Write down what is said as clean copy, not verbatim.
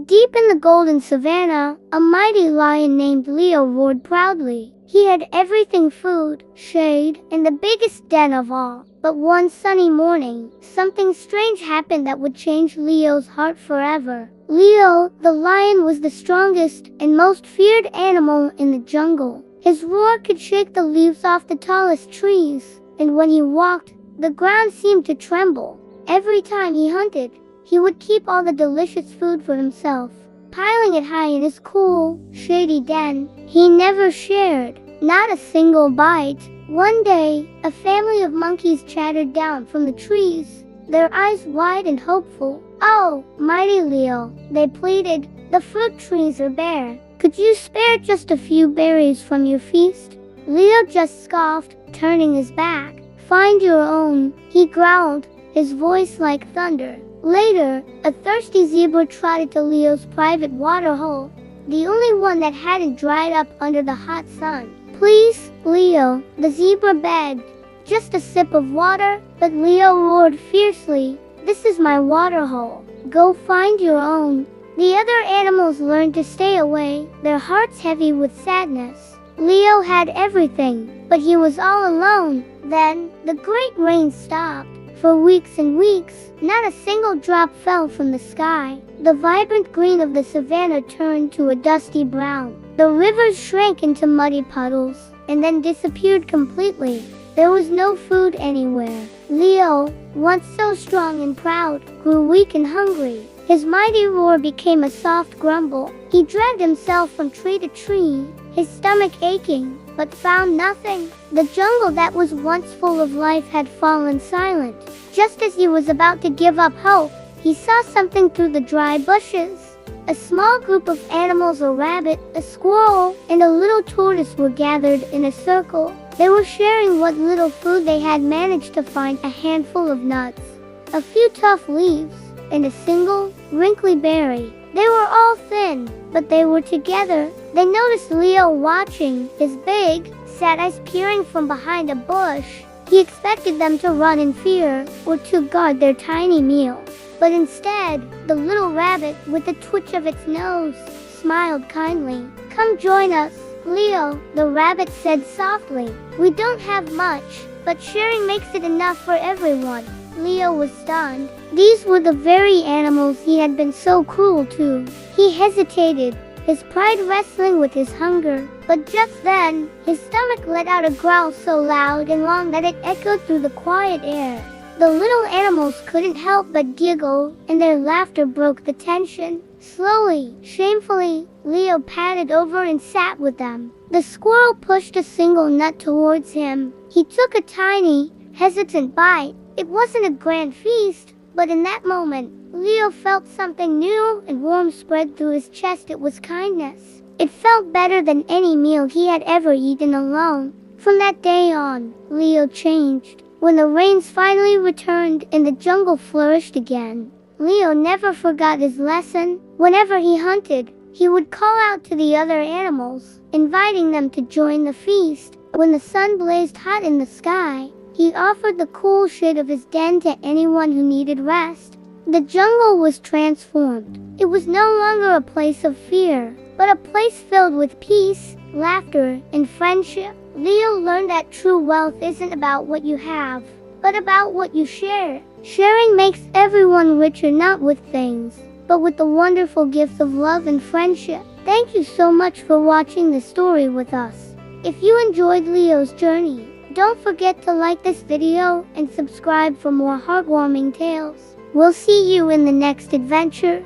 Deep in the golden savannah, a mighty lion named Leo roared proudly. He had everything: food, shade, and the biggest den of all. But one sunny morning, something strange happened that would change Leo's heart forever. Leo, the lion, was the strongest and most feared animal in the jungle. His roar could shake the leaves off the tallest trees, and when he walked, the ground seemed to tremble. Every time he hunted, he would keep all the delicious food for himself, piling it high in his cool, shady den. He never shared, not a single bite. One day, a family of monkeys chattered down from the trees, their eyes wide and hopeful. "Oh, mighty Leo," they pleaded, "the fruit trees are bare. Could you spare just a few berries from your feast?" Leo just scoffed, turning his back. "Find your own," he growled, his voice like thunder. Later, a thirsty zebra trotted to Leo's private water hole, the only one that hadn't dried up under the hot sun. "Please, Leo," the zebra begged, "just a sip of water." But Leo roared fiercely, "This is my water hole. Go find your own." The other animals learned to stay away, their hearts heavy with sadness. Leo had everything, but he was all alone. Then, the great rain stopped. For weeks and weeks, not a single drop fell from the sky. The vibrant green of the savannah turned to a dusty brown. The rivers shrank into muddy puddles, and then disappeared completely. There was no food anywhere. Leo, once so strong and proud, grew weak and hungry. His mighty roar became a soft grumble. He dragged himself from tree to tree, his stomach aching, but found nothing. The jungle that was once full of life had fallen silent. Just as he was about to give up hope, he saw something through the dry bushes. A small group of animals, a rabbit, a squirrel, and a little tortoise, were gathered in a circle. They were sharing what little food they had managed to find: a handful of nuts, a few tough leaves, and a single, wrinkly berry. They were all thin, but they were together. They noticed Leo watching, his big, sad eyes peering from behind a bush. He expected them to run in fear or to guard their tiny meal. But instead, the little rabbit, with a twitch of its nose, smiled kindly. "Come join us, Leo," the rabbit said softly. "We don't have much, but sharing makes it enough for everyone." Leo was stunned. These were the very animals he had been so cruel to. He hesitated, his pride wrestling with his hunger. But just then, his stomach let out a growl so loud and long that it echoed through the quiet air. The little animals couldn't help but giggle, and their laughter broke the tension. Slowly, shamefully, Leo padded over and sat with them. The squirrel pushed a single nut towards him. He took a tiny, hesitant bite. It wasn't a grand feast, but in that moment, Leo felt something new and warm spread through his chest. It was kindness. It felt better than any meal he had ever eaten alone. From that day on, Leo changed. When the rains finally returned and the jungle flourished again, Leo never forgot his lesson. Whenever he hunted, he would call out to the other animals, inviting them to join the feast. When the sun blazed hot in the sky, he offered the cool shade of his den to anyone who needed rest. The jungle was transformed. It was no longer a place of fear, but a place filled with peace, laughter, and friendship. Leo learned that true wealth isn't about what you have, but about what you share. Sharing makes everyone richer, not with things, but with the wonderful gift of love and friendship. Thank you so much for watching this story with us. If you enjoyed Leo's journey, don't forget to like this video and subscribe for more heartwarming tales. We'll see you in the next adventure.